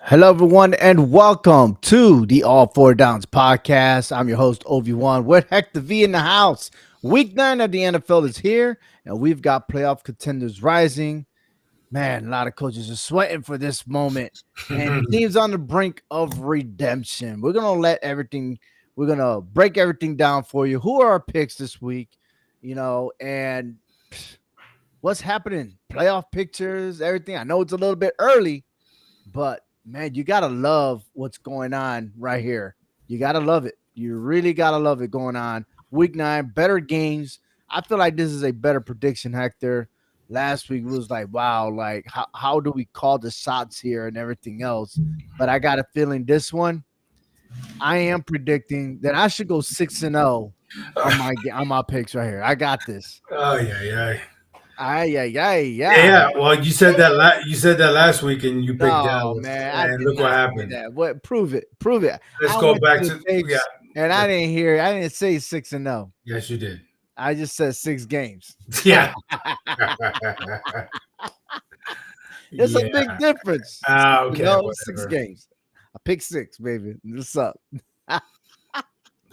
Hello, everyone, and welcome to the All Four Downs podcast. I'm your host, Obi-Wan, with Hector V in the house. Week 9 of the NFL is here, and we've got playoff contenders rising. Man, a lot of coaches are sweating for this moment, and teams on the brink of redemption. We're going to break everything down for you. Who are our picks this week? And what's happening? Playoff pictures, everything. I know it's a little bit early, but man, you gotta love what's going on right here. You gotta love it. You really gotta love it going on. Week 9, better games. I feel like this is a better prediction, Hector. Last week was like, wow, like how do we call the shots here and everything else? But I got a feeling this one, I am predicting that I should go 6-0 on my picks right here. I got this. Oh yeah. Ay, ay, ay, yeah. Yeah, well, you said that last week, and you picked No, Dallas, man, I and did look what not say happened. that. What? Prove it. Prove it. Let's I go went back to the to yeah. tapes and I didn't hear. I didn't say 6-0. Yes, you did. I just said 6 games. Yeah, There's a yeah. big difference. Okay, 6 whatever. games. I picked 6, baby. What's up?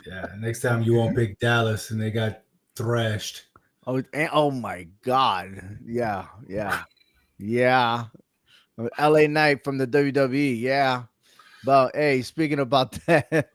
Yeah, next time you won't pick Dallas, and they got thrashed. Oh my God. Yeah. LA Knight from the WWE. Yeah. But hey, speaking about that,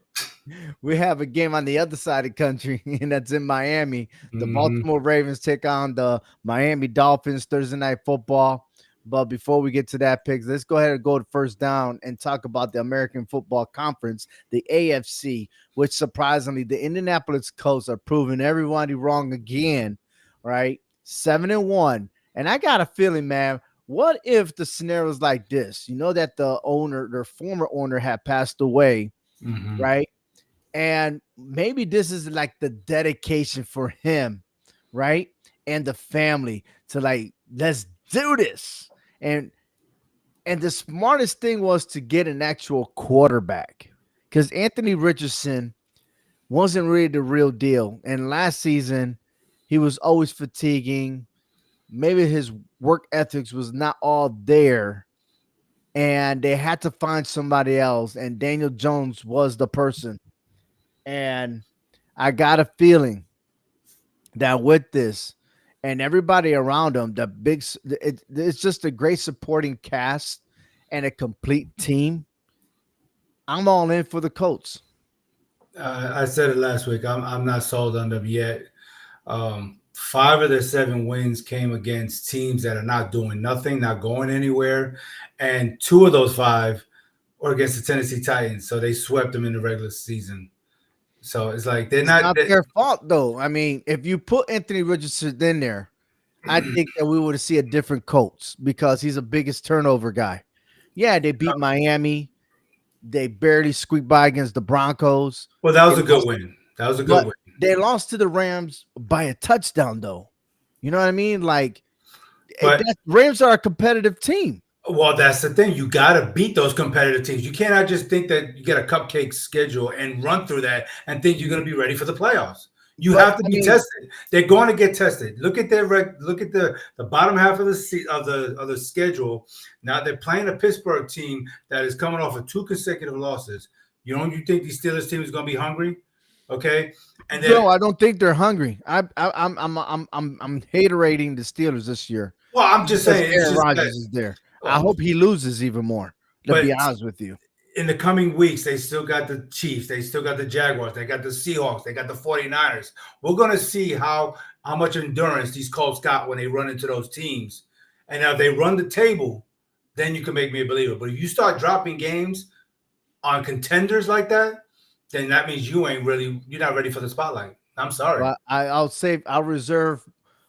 we have a game on the other side of the country, and that's in Miami. The Hmm. Baltimore Ravens take on the Miami Dolphins Thursday night football. But before we get to that picks, let's go ahead and go to first down and talk about the American Football Conference, the AFC, which surprisingly, the Indianapolis Colts are proving everybody wrong again, right? 7-1. And I got a feeling, man, what if the scenario is like this? You know that their former owner had passed away, Hmm. right? And maybe this is like the dedication for him, right? And the family to like, let's do this. And and the smartest thing was to get an actual quarterback because Anthony Richardson wasn't really the real deal. And last season, he was always fatiguing. Maybe his work ethics was not all there, and they had to find somebody else. And Daniel Jones was the person. And I got a feeling that with this and everybody around him, it's just a great supporting cast and a complete team. I'm all in for the Colts. I said it last week. I'm not sold on them yet. Five of their seven wins came against teams that are not doing nothing, not going anywhere, and two of those five were against the Tennessee Titans. So they swept them in the regular season. So it's like they're It's not. not their fault though. I mean, if you put Anthony Richardson in there, I think that we would see a different Colts because he's the biggest turnover guy. Yeah, they beat Miami. They barely squeaked by against the Broncos. Well, that They was a good lost, win. That was a good but win. they lost to the Rams by a touchdown, though. You know what I mean? Like, But Rams are a competitive team. well, that's the thing. You got to beat those competitive teams. You cannot just think that you get a cupcake schedule and run through that and think you're going to be ready for the playoffs. You But have to I be mean, tested. They're going to get tested. Look at look at the bottom half of the schedule. Now they're playing a Pittsburgh team that is coming off of two consecutive losses. You think the Steelers team is going to be hungry? Okay, and then no, I don't think they're hungry. I'm haterating the Steelers this year well, I'm just because saying it's Aaron just that. Rodgers is there. I Well, hope he loses even more. To but be honest with you, in the coming weeks, they still got the Chiefs, they still got the Jaguars, they got the Seahawks, they got the 49ers. We're going to see how much endurance these Colts got when they run into those teams. And now if they run the table, then you can make me a believer. But if you start dropping games on contenders like that, then that means you're not ready for the spotlight. I'm sorry. but I'll reserve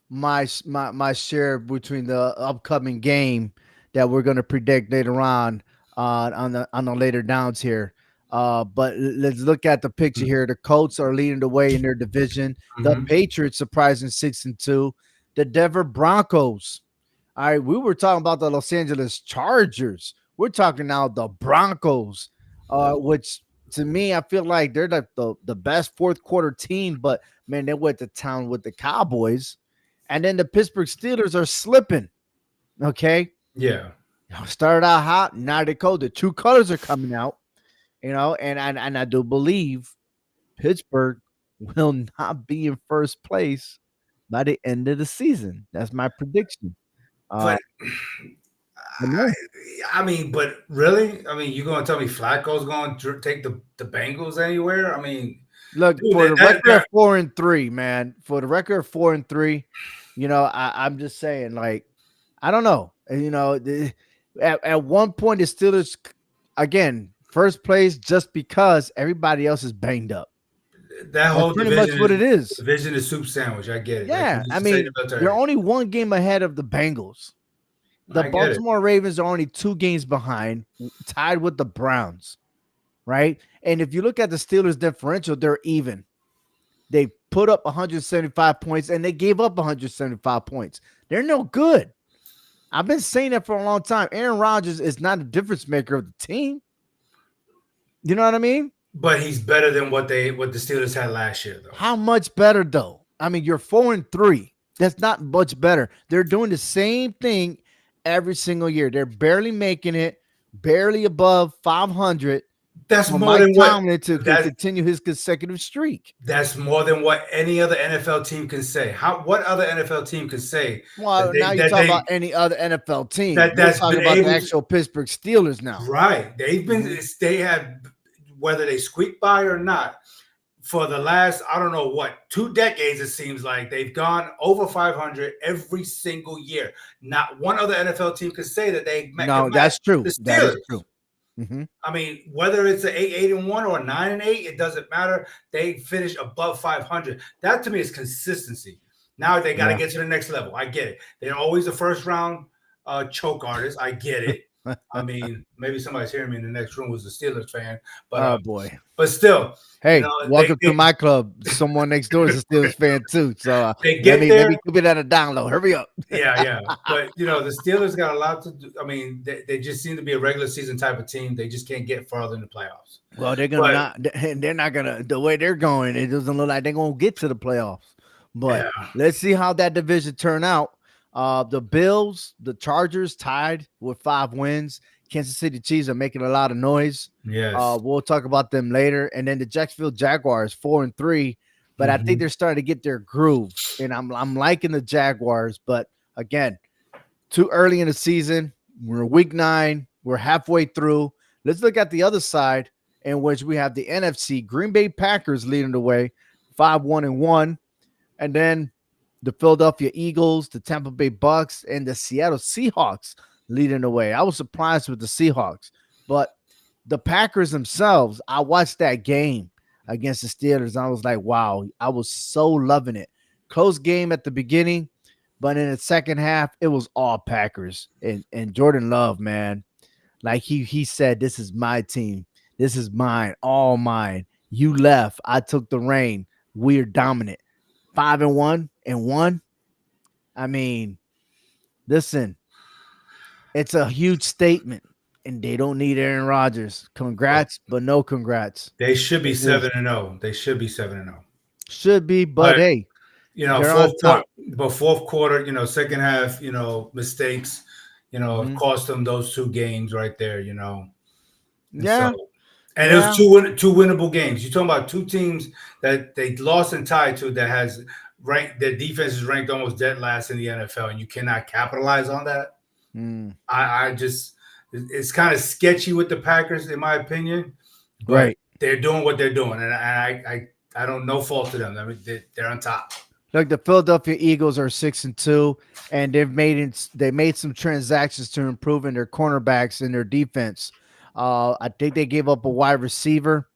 my share between the upcoming game that we're going to predict later on the later downs here. But let's look at the picture here. The Colts are leading the way in their division. The Mm-hmm. Patriots surprising 6-2. The Denver Broncos. All right, we were talking about the Los Angeles Chargers. We're talking now the Broncos, which to me I feel like they're the best fourth quarter team. But man, they went to town with the Cowboys, and then the Pittsburgh Steelers are slipping. Okay, Yeah. Started out hot, now they cold. The true colors are coming out, and I do believe Pittsburgh will not be in first place by the end of the season. That's my prediction. Uh, But but no, I mean, but really, I mean, you gonna tell me Flacco's going to take the Bengals anywhere? I mean, look dude, for the record of that 4-3, man. For the record of 4-3, I'm just saying, like, I don't know. At one point the Steelers again first place just because everybody else is banged up. that That's whole pretty much what it is. division is soup sandwich. I get it. Like we Yeah, used I to say in mean the they're military. only one game ahead of the Bengals. The I get it. Baltimore Ravens are only 2 games behind, tied with the Browns, right? And if you look at the Steelers differential, they're even. They put up 175 points and they gave up 175 points. They're no good. I've been saying that for a long time. Aaron Rodgers is not a difference maker of the team. You know what I mean? But he's better than what the Steelers had last year, though. How much better though? I mean, you're 4-3. That's not much better. They're doing the same thing every single year. They're barely making it, barely above 500 That's for more Mike than what Tomlin to that continue his consecutive streak. that's more than what any other NFL team can say. What other NFL team can say that Well, they now you that talk they about any other NFL team. that We're that's talking been about the able to actual Pittsburgh Steelers now. right? They've been Mhm. they have whether they squeak by or not for the last I don't know what 2 decades. It seems like they've gone over 500 every single year. Not one other NFL team can say that they can No, match that's true. the That is Steelers. true. Mhm. I mean, whether it's an 8-1 or a 9-8, it doesn't matter. They finish above 500. That to me is consistency. Now they got to Yeah. get to the next level. I get it. They're always a first round choke artist. I get it. I mean, maybe somebody's hearing me in the next room who's a Steelers fan, Oh boy. but still, you Hey, know, welcome to my club. Someone next door is a Steelers fan too. So they let get me let me there. keep it at a download. Hurry up. Yeah, yeah. But the Steelers got a lot to do. I mean, they just seem to be a regular season type of team. They just can't get further in the playoffs. Well, they're gonna But not. They're not gonna. The way they're going, it doesn't look like they're gonna get to the playoffs. But yeah, let's see how that division turn out. The Bills, the Chargers tied with 5 wins. Kansas City Chiefs are making a lot of noise. yes. We'll talk about them later. And then the Jacksonville Jaguars 4-3, but I think Mhm. they're starting to get their groove. And I'm liking the Jaguars, but again, too early in the season. We're week 9. We're halfway through. Let's look at the other side, in which we have the NFC Green Bay Packers leading the way, 5-1-1, and then the Philadelphia Eagles, the Tampa Bay Bucks, and the Seattle Seahawks leading the way. I was surprised with the Seahawks, but the Packers themselves, I watched that game against the Steelers. And I was like, wow, I was so loving it. Close game at the beginning, but in the second half, it was all Packers. And Jordan Love, man, like he said, this is my team. This is mine, all mine. You left. I took the reign. We're dominant. 5-1 and 1. I mean, listen, it's a huge statement, and they don't need Aaron Rodgers. Congrats, but no congrats. They should be It is 7-0. They should be 7-0. should be, but But hey, they're on fourth quarter, top. fourth quarter, second half, mistakes, Mhm. cost them those 2 games right there, and so Yeah, and it was yeah. two winnable games. You're talking about two teams that they lost and tied to that has ranked their defense is ranked almost dead last in the NFL, and you cannot capitalize on that. Mm, I just it's kind of sketchy with the Packers, in my opinion, but right. they're doing what they're doing, and I don't no fault to them. I mean, they're on top. Look, the Philadelphia Eagles are 6-2, and they made some transactions to improve in their cornerbacks and their defense. I think they gave up a wide receiver,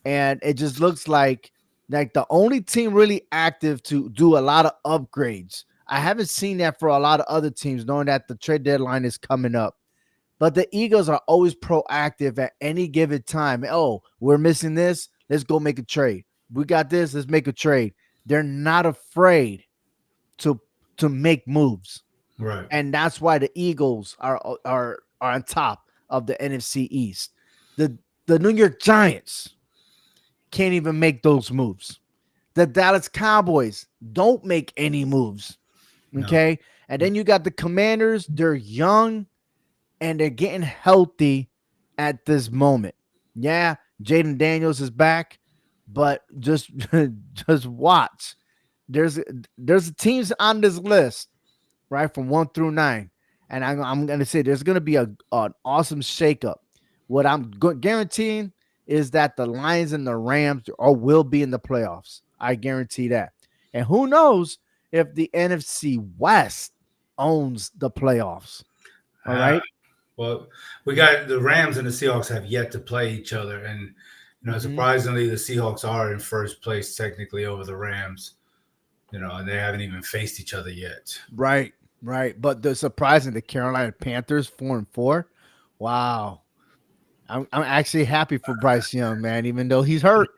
and it just looks like the only team really active to do a lot of upgrades. I haven't seen that for a lot of other teams, knowing that the trade deadline is coming up. But the Eagles are always proactive at any given time. Oh, we're missing this. Let's go make a trade. We got this. Let's make a trade. They're not afraid to to make moves, Right. and that's why the Eagles are on top of the NFC East. The New York Giants can't even make those moves. The Dallas Cowboys don't make any moves. No. Okay, and then you got the Commanders. They're young and they're getting healthy at this moment. Yeah, Jaden Daniels is back, but just just watch. There's there's teams on this list, right, from 1 through 9, and I'm gonna say there's gonna be a an awesome shakeup. What I'm guaranteeing is that the Lions and the Rams are will be in the playoffs. I guarantee that. And who knows if the NFC West owns the playoffs? All Uh, right. well, we got the Rams and the Seahawks have yet to play each other, and Mhm. surprisingly, the Seahawks are in first place technically over the Rams. And they haven't even faced each other yet. Right, right. But the surprising, the Carolina Panthers 4-4. Wow. I'm actually happy for Bryce Young, man, even though he's hurt.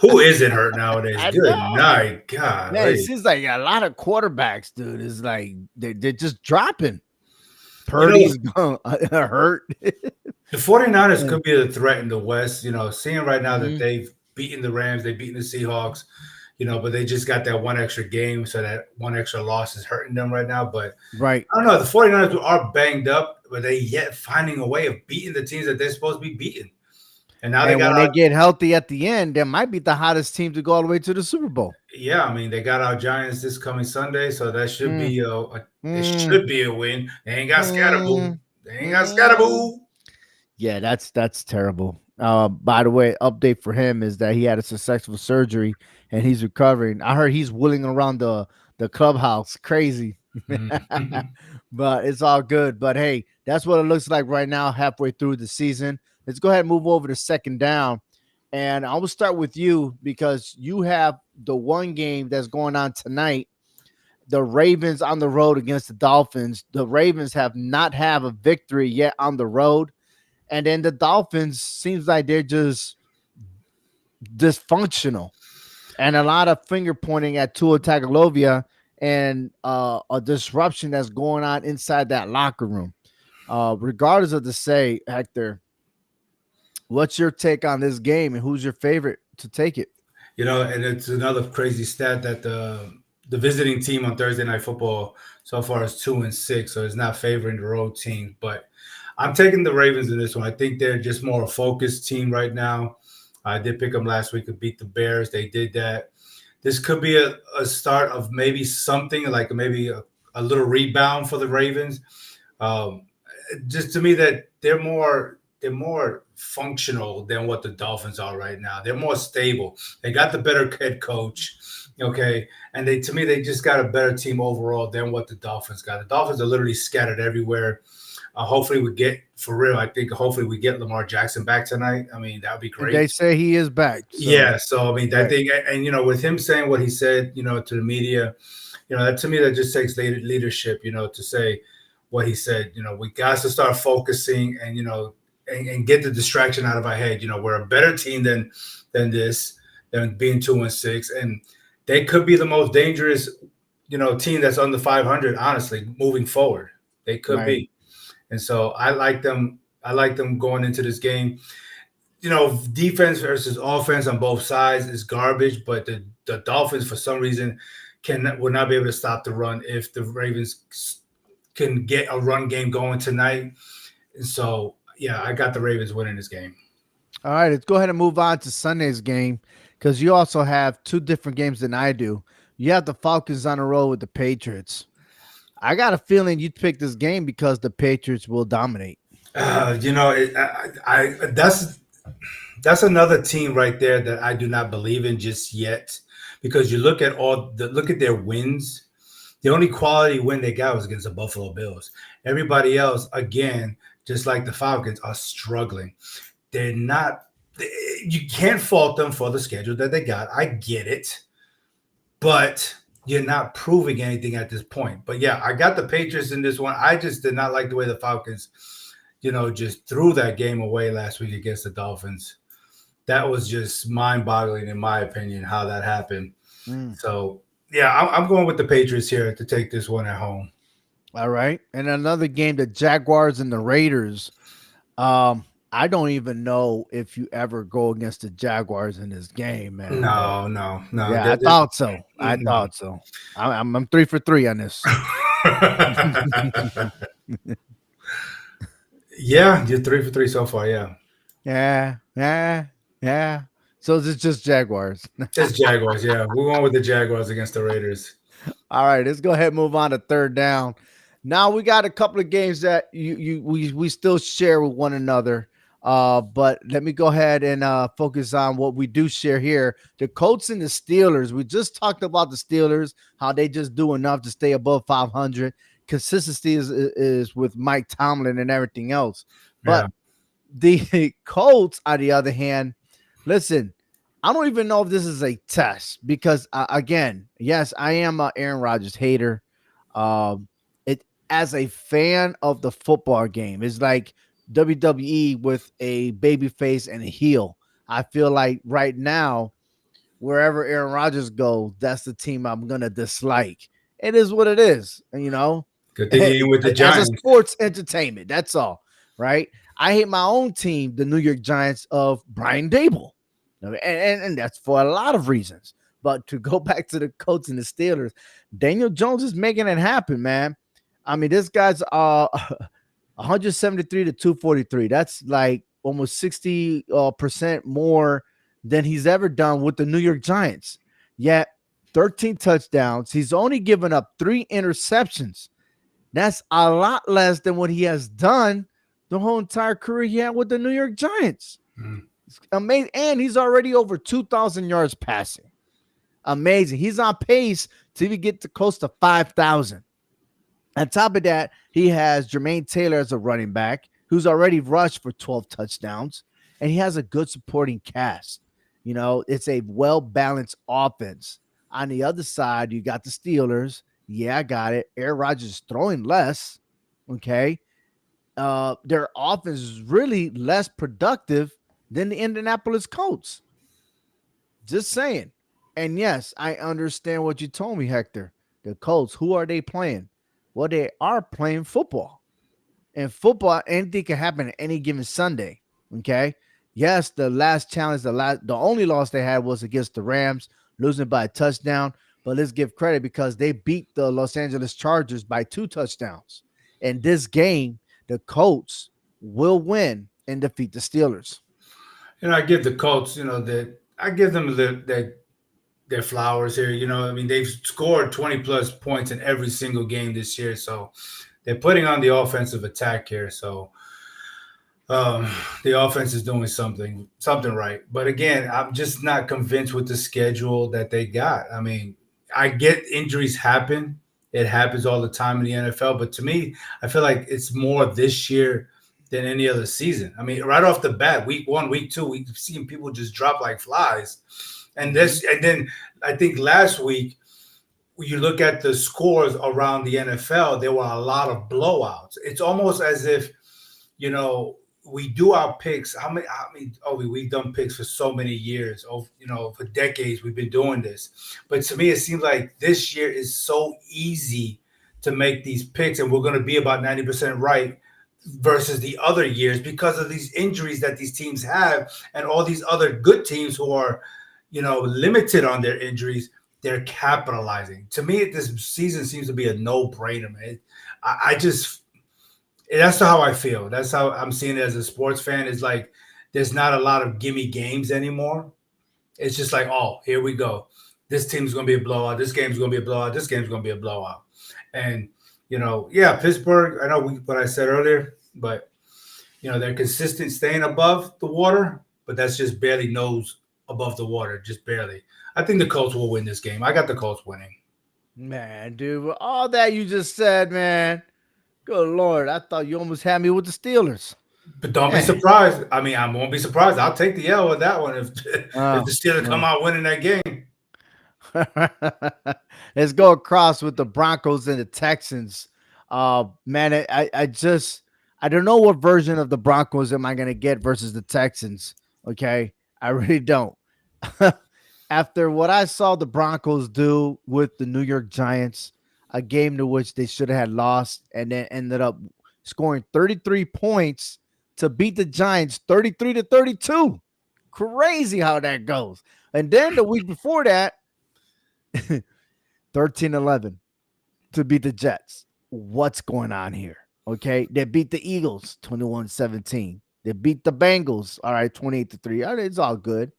Who isn't hurt nowadays? I Good know. night, Man, it golly. seems like a lot of quarterbacks, dude, is like they're just dropping. You know, Purdy's hurt. the 49ers could be a threat in the West. Seeing right now that Mhm. they've beaten the Rams, they've beaten the Seahawks, but they just got that one extra game, so that one extra loss is hurting them right now. But Right. I don't know. The 49ers are banged up, but they yet finding a way of beating the teams that they're supposed to be beating. And now they And got when they our, get healthy at the end, they might be the hottest team to go all the way to the Super Bowl. yeah, I mean, they got our Giants this coming Sunday, so that should Mm, be it mm, should be a win. They ain't got Scatterboo. mm, They ain't got mm. Scatterboo. Yeah, that's terrible. By the way, update for him is that he had a successful surgery and he's recovering. I heard he's wheeling around the clubhouse, crazy. Mhm. But it's all good. But hey, that's what it looks like right now, halfway through the season. Let's go ahead and move over to second down. And I will start with you because you have the one game that's going on tonight. The Ravens on the road against the Dolphins. The Ravens have not have a victory yet on the road. And then the Dolphins seems like they're just dysfunctional and a lot of finger pointing at Tua Tagovailoa and a disruption that's going on inside that locker room. Regardless of the say, Hector, what's your take on this game and who's your favorite to take it? And it's another crazy stat that the visiting team on Thursday Night Football so far is 2-6, so it's not favoring the road team. But I'm taking the Ravens in this one. I think they're just more a focused team right now. I did pick them last week to beat the Bears. They did that. This could be a start of maybe something like maybe a little rebound for the Ravens. Um, just to me that they're more functional than what the Dolphins are right now. They're more stable. They got the better head coach, okay, and they to me they just got a better team overall than what the Dolphins got. The Dolphins are literally scattered everywhere. Hopefully we get for real. I think hopefully we get Lamar Jackson back tonight. I mean that would be They great. say he is back. So, Yeah, so I mean, I right. think, and with him saying what he said, to the media, that to me that just takes leadership, to say what he said. We got to start focusing and and get the distraction out of our head. We're a better team than this, than being 2-6, and they could be the most dangerous, team that's under 500. Honestly, moving forward, they could Right. be, and so I like them. I like them going into this game. Defense versus offense on both sides is garbage, but the Dolphins, for some reason, will not be able to stop the run if the Ravens can get a run game going tonight. And so, yeah, I got the Ravens winning this game. All right, let's go ahead and move on to Sunday's game because you also have two different games than I do. You have the Falcons on the road with the Patriots. I got a feeling you'd pick this game because the Patriots will dominate. That's another team right there that I do not believe in just yet, because you look at their wins. The only quality win they got was against the Buffalo Bills. Everybody else, again, just like the Falcons, are struggling. They're not. You can't fault them for the schedule that they got. I get it, but you're not proving anything at this point. But yeah, I got the Patriots in this one. I just did not like the way the Falcons, just threw that game away last week against the Dolphins. That was just mind-boggling, in my opinion, how that happened. Mm. So yeah, I'm going with the Patriots here to take this one at home. All right. And another game, the Jaguars and the Raiders. I don't even know if you ever go against the Jaguars in this game, man. But No, no, no. yeah, I thought so. I No. thought so. I'm 3 for 3 on this. Yeah, you're 3 for 3 so far. Yeah, Yeah, yeah, yeah. So it's just Jaguars. it's Jaguars. Yeah, we're going with the Jaguars against the Raiders. All right, let's go ahead and move on to third down. Now we got a couple of games that we still share with one another. But let me go ahead and focus on what we do share here. The Colts and the Steelers. We just talked about the Steelers, how they just do enough to stay above 500. Consistency is with Mike Tomlin and everything else. Yeah, But the Colts, on the other hand, listen, I don't even know if this is a test because, again, yes, I am an Aaron Rodgers hater. It as a fan of the football game, it's like WWE with a baby face and a heel. I feel like right now, wherever Aaron Rodgers goes, that's the team I'm gonna dislike. It is what it is, you know. good thing you ain't with the As a Giants. sports entertainment. That's all, right? I hate my own team, the New York Giants of Brian Dable, and that's for a lot of reasons. But to go back to the Colts and the Steelers, Daniel Jones is making it happen, man. I mean, this guy's 173 to 243. That's like almost 60 percent more than he's ever done with the New York Giants. Yet 13 touchdowns. He's only given up 3 interceptions. That's a lot less than what he has done the whole entire career he had with the New York Giants. Mm. It's amazing. And he's already over 2,000 yards passing. Amazing. He's on pace to even get to close to 5,000. On top of that, he has Jermaine Taylor as a running back who's already rushed for 12 touchdowns, and he has a good supporting cast. You know, it's a well balanced offense. On the other side, you got the Steelers. Yeah, I got it. Aaron Rodgers is throwing less. Okay. Their offense is really less productive than the Indianapolis Colts. Just saying. And yes, I understand what you told me, Hector. The Colts, who are they playing? Well, they are playing football. And football, anything can happen at any given Sunday. Okay. Yes, the last challenge, the only loss they had was against the Rams, losing by a touchdown. But let's give credit because they beat the Los Angeles Chargers by 2 touchdowns. In this game, the Colts will win and defeat the Steelers. I give the Colts, that I give them their flowers here. I mean, they've scored 20 plus points in every single game this year, so they're putting on the offensive attack here. So um, the offense is doing something right. But again, I'm just not convinced with the schedule that they got. I mean, I get injuries happen. It happens all the time in the NFL. But to me, I feel like it's more this year than any other season. I mean, right off the bat, week 1, week 2, we've seen people just drop like flies. And then I think last week, when you look at the scores around the NFL, there were a lot of blowouts. It's almost as if, you know, we do our picks. We've done picks for so many years. For decades we've been doing this. But to me, it seems like this year is so easy to make these picks, and we're going to be about 90% right versus the other years because of these injuries that these teams have, and all these other good teams who are, limited on their injuries. They're capitalizing. To me, this season seems to be a no-brainer, man. I just that's how I feel. That's how I'm seeing it as a sports fan. It's like there's not a lot of gimme games anymore. It's just like, oh, here we go. This team's going to be a blowout. This game's going to be a blowout. This game's going to be a blowout. And yeah, Pittsburgh. I know what I said earlier, but they're consistent staying above the water, but that's just barely nose above the water, just barely. I think the Colts will win this game. I got the Colts winning. Man, dude, with all that you just said, man, good Lord, I thought you almost had me with the Steelers. But don't be Man. surprised. I mean, I won't be surprised. I'll take the L with that one if the Oh, Steelers come well. out winning that game. Let's go across with the Broncos and the Texans. Man, I don't know what version of the Broncos am I gonna get versus the Texans. Okay, I really don't. After what I saw the Broncos do with the New York Giants, a game to which they should have had lost, and then ended up scoring 33 points to beat the Giants 33 to 32. Crazy how that goes. And then the week before that, 13-11 to beat the Jets. What's going on here? Okay, they beat the Eagles 21-17. They beat the Bengals, all right, 28-3. All right, it's all good.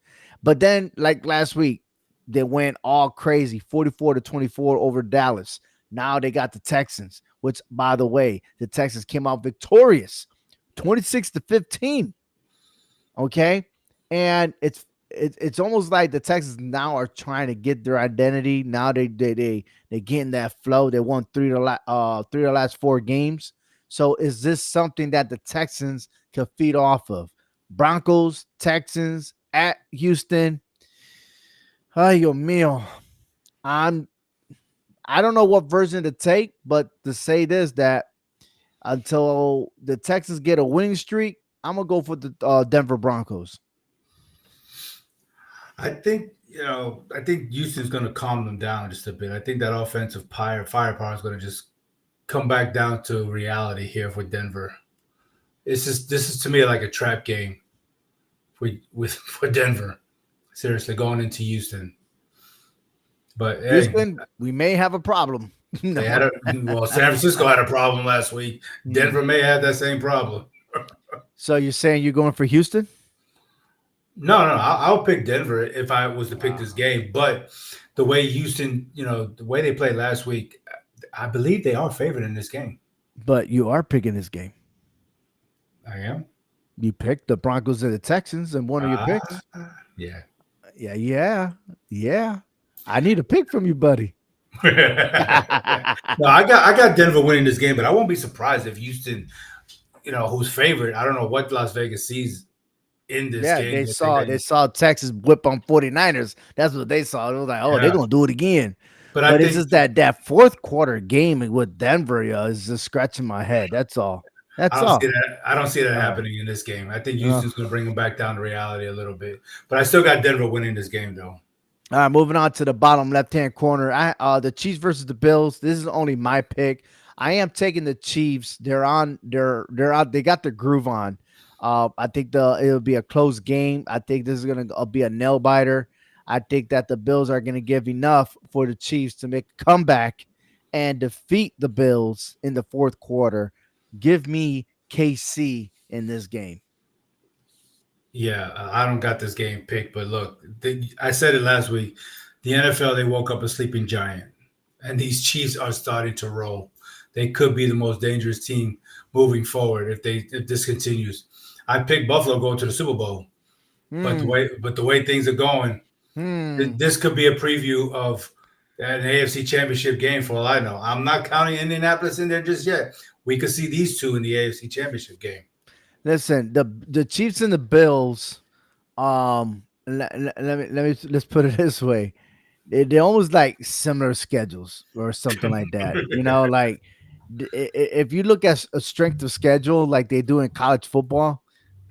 But then, like last week, they went all crazy, 44-24 over Dallas. Now they got the Texans, which, by the way, the Texans came out victorious, 26-15. Okay, and it's almost like the Texans now are trying to get their identity. Now they getting that flow. They won three of the last four games. So is this something that the Texans could feed off of? Broncos, Texans at Houston. Ay, yo mío. I'm I don't know what version to take, but to say this that until the Texans get a winning streak, I'm gonna go for the Denver Broncos. I think Houston's going to calm them down just a bit. I think that offensive firepower is going to just come back down to reality here for Denver. This is to me like a trap game for Denver. Seriously, going into Houston. But hey, Houston, we may have a problem. they No. had a well, San Francisco had a problem last week. Mm. Denver may have that same problem. So you're saying you're going for Houston? No, I'll pick Denver if I was to pick Wow. this game. But the way Houston, the way they played last week, I believe they are favored in this game. But you are picking this game. I am. You picked the Broncos and the Texans in one of your Ah, picks. yeah. Yeah. I need a pick from you, buddy. Yeah. No, I got Denver winning this game, but I won't be surprised if Houston, who's favored. I don't know what Las Vegas sees in this Yeah, game. That they they got, saw Texas whip on 49ers. That's what they saw. It was like, oh, they're yeah, gonna do it again. but I But it's think just that fourth quarter game with Denver, is just scratching my head. That's all. I That's don't see all. that. I don't see that Uh, happening in this game. I think uh, Houston's going to bring them back down to reality a little bit. But I still got Denver winning this game, though. All right, moving on to the bottom left hand corner. The Chiefs versus the Bills. This is only my pick. I am taking the Chiefs. They're out. They got the groove on. I think it'll be a close game. I think this is gonna be a nail biter. I think that the Bills are gonna give enough for the Chiefs to make a comeback and defeat the Bills in the fourth quarter. Give me KC in this game. Yeah, I don't got this game picked, but look, I said it last week. The NFL, they woke up a sleeping giant, and these Chiefs are starting to roll. They could be the most dangerous team moving forward if this continues. I picked Buffalo going to the Super Bowl, but Hmm. the way things are going, Hmm. this could be a preview of an AFC Championship game for all I know. I'm not counting Indianapolis in there just yet. We could see these two in the AFC Championship game. Listen, the Chiefs and the Bills. Let's put it this way. They almost like similar schedules or something like that. Like if you look at a strength of schedule like they do in college football,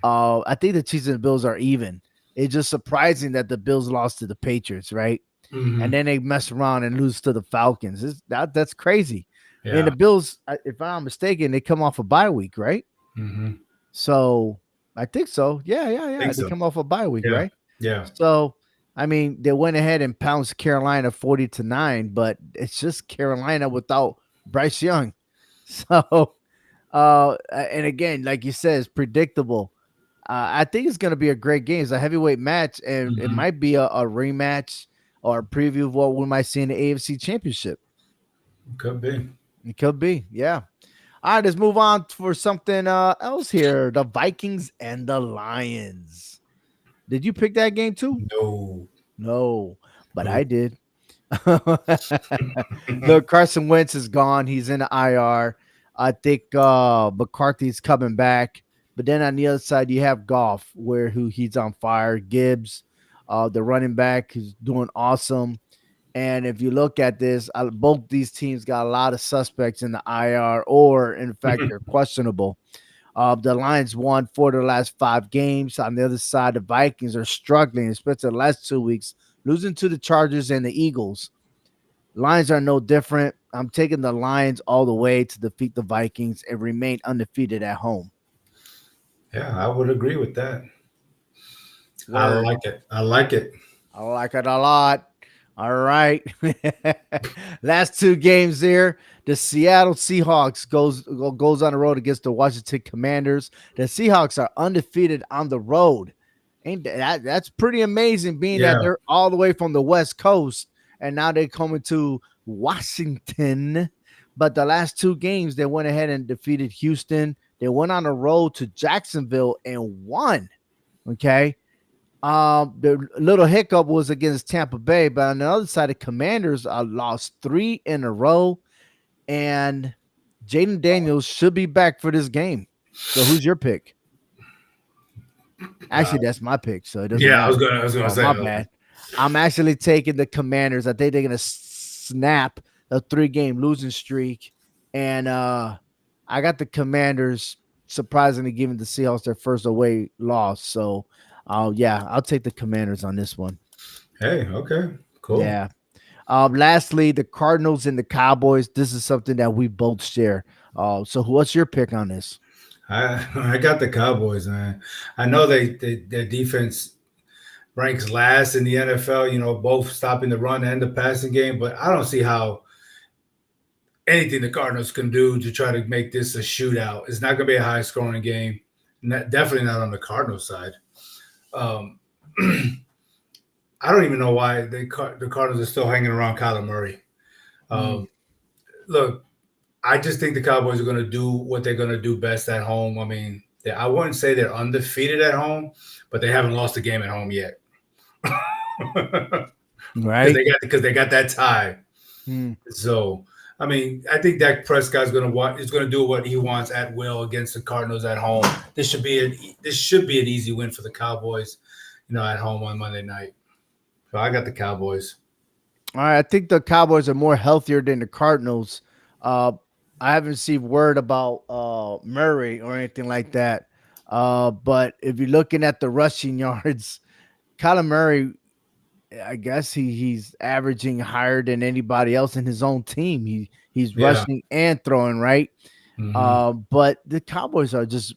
I think the Chiefs and the Bills are even. It's just surprising that the Bills lost to the Patriots, right? And Hmm. then they mess around and lose to the Falcons. That's crazy. And the Yeah. Bills, if I'm not mistaken, they come off a bye week, right? Hmm. So I think so. I think They so. come off a bye week, Yeah. right? Yeah. So I mean, they went ahead and pounced Carolina 40-9, but it's just Carolina without Bryce Young. So and again, like you said, it's predictable. I think it's gonna be a great game. It's a heavyweight match, and it Hmm. might be a rematch or a preview of what we might see in the AFC championship. Could be. It could be, yeah. All right, let's move on for something else here. The Vikings and the Lions. Did you pick that game too? No. No, but No. I did. Look, Carson Wentz is gone. He's in the IR. I think McCarthy's coming back. But then on the other side, you have Goff, who he's on fire. Gibbs, the running back, who's doing awesome. And if you look at this, both these teams got a lot of suspects in the IR, or in fact, they're questionable. The Lions won 4 of the last 5 games. On the other side, the Vikings are struggling, especially the last 2 weeks, losing to the Chargers and the Eagles. Lions are no different. I'm taking the Lions all the way to defeat the Vikings and remain undefeated at home. Yeah, I would agree with that. I Word. like it. I like it. I like it a lot. All right. Last two games there. The Seattle Seahawks goes on the road against the Washington Commanders. The Seahawks are undefeated on the road. Ain't that's pretty amazing being that Yeah. they're all the way from the West Coast and now they're coming to Washington. But the last two games they went ahead and defeated Houston. They went on the road to Jacksonville and won. Okay. The little hiccup was against Tampa Bay, but on the other side, the Commanders lost three in a row, and Jaden Daniels should be back for this game. So, who's your pick? Uh, Actually, that's my pick, so it doesn't yeah, matter. I was gonna Oh, say my bad. I'm actually taking the Commanders. I think they're gonna snap a 3-game losing streak, and I got the Commanders surprisingly giving the Seahawks their first away loss. So, yeah, I'll take the Commanders on this one. hey, okay, cool. Yeah. Lastly, the Cardinals and the Cowboys. This is something that we both share. So what's your pick on this? I got the Cowboys, man. I know their defense ranks last in the NFL. You know, both stopping the run and the passing game, but I don't see how anything the Cardinals can do to try to make this a shootout. It's not going to be a high scoring game. Definitely not on the Cardinals side. Um, I don't even know why the Cardinals are still hanging around Kyler Murray. Mm, Um, Look, I just think the Cowboys are going to do what they're going to do best at home. I mean, I wouldn't say they're undefeated at home, but they haven't lost a game at home yet. right? Because they got that tie. Mm. So I mean, I think Dak Prescott's is going to do what he wants at will against the Cardinals at home. This should be an easy win for the Cowboys, you know, at home on Monday night. So I got the Cowboys. All right, I think the Cowboys are more healthier than the Cardinals. Uh, I haven't seen word about Murray or anything like that. But if you're looking at the rushing yards, Kyler Murray, I guess he's averaging higher than anybody else in his own team. He's Yeah. rushing and throwing, right. Hmm. But the Cowboys are just,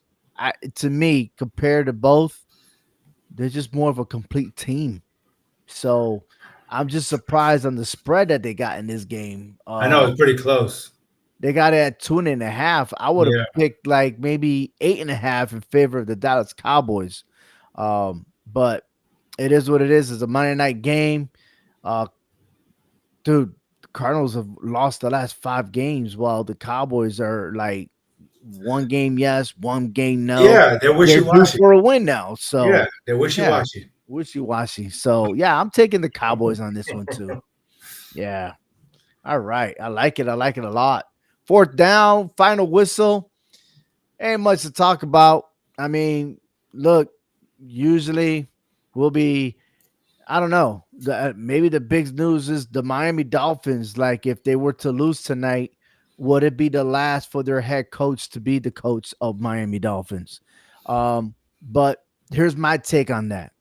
to me, compared to both, they're just more of a complete team. So I'm just surprised on the spread that they got in this game. I know it's pretty close. They got it at 2.5. I would have Yeah. picked like maybe 8.5 in favor of the Dallas Cowboys. But it is what it is. It's a Monday night game. Uh, dude, the Cardinals have lost the last 5 games while the Cowboys are like one game yes, one game no. Yeah, they're They're wishy due washy. for a win now. Yeah, So they're wishy yeah, washy. wishy washy. So yeah, I'm taking the Cowboys on this one too. Yeah. All right. I like it. I like it a lot. Fourth down, final whistle. Ain't much to talk about. I mean, look, usually we'll be, I don't know. Maybe the big news is the Miami Dolphins. Like, if they were to lose tonight, would it be the last for their head coach to be the coach of Miami Dolphins? But here's my take on that.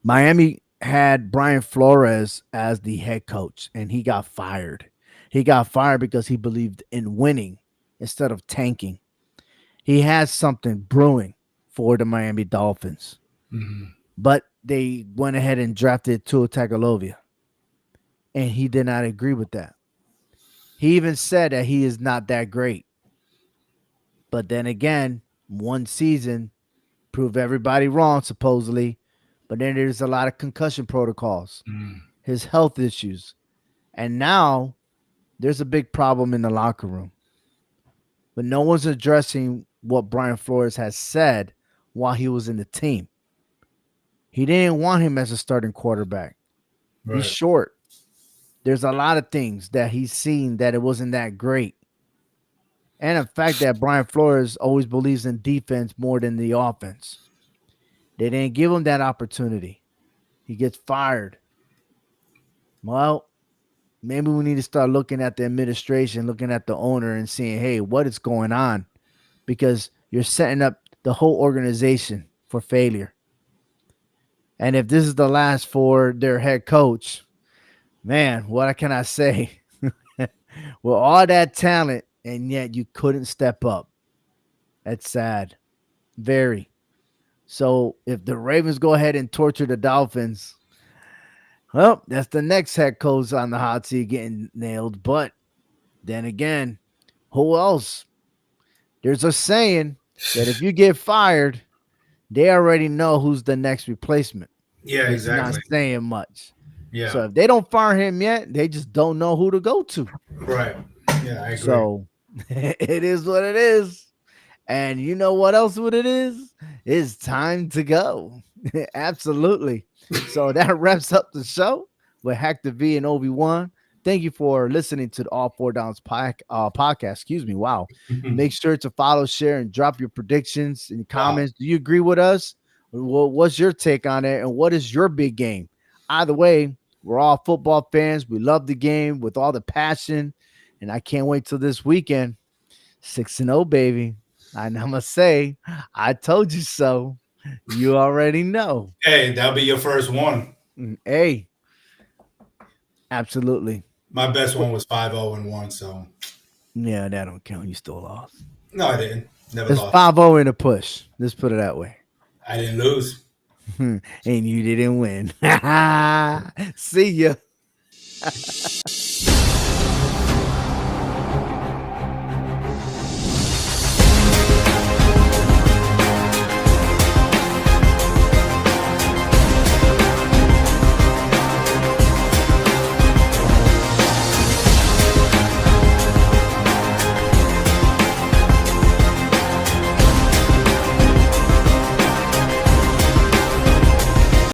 Miami had Brian Flores as the head coach, and he got fired. He got fired because he believed in winning instead of tanking. He has something brewing for the Miami Dolphins, Hmm. but they went ahead and drafted Tua Tagovailoa, and he did not agree with that. He even said that he is not that great. But then again, one season proved everybody wrong, supposedly. But then there's a lot of concussion protocols, his health issues, and now there's a big problem in the locker room. But no one's addressing what Brian Flores has said while he was in the team. He didn't want him as a starting quarterback. He's Right. short. There's a lot of things that he's seen that it wasn't that great. And the fact that Brian Flores always believes in defense more than the offense. They didn't give him that opportunity. He gets fired. Well, maybe we need to start looking at the administration, looking at the owner and seeing, hey, what is going on? Because you're setting up the whole organization for failure. And if this is the last for their head coach, man, what can I say? With all that talent, and yet you couldn't step up. That's sad. Very. So if the Ravens go ahead and torture the Dolphins, Well, that's the next head coach on the hot seat getting nailed. But then again, who else? There's a saying that if you get fired, they already know who's the next replacement. Yeah, It's not exactly. saying much. Yeah, So if they don't fire him yet, they just don't know who to go to. right. Yeah, I agree. So it is what it is. And you know what else what it is? It's time to go. Absolutely. So that wraps up the show with Hector V and Obi-Wan. Thank you for listening to the All Four Downs podcast. Excuse me. Wow. Make sure to follow, share, and drop your predictions and Wow. comments. Do you agree with us? What's your take on it? And what is your big game? Either way, we're all football fans. We love the game with all the passion. And I can't wait till this weekend. 6-0, baby. And I'm going to say, I told you so. You already know. Hey, that'll be your first one. Hey, absolutely. My best one was 5-0-1. So Yeah, that don't count. You still lost. no, I didn't. Never It's lost. 5-0 in a push. Let's put it that way. I didn't lose. And you didn't win. See ya.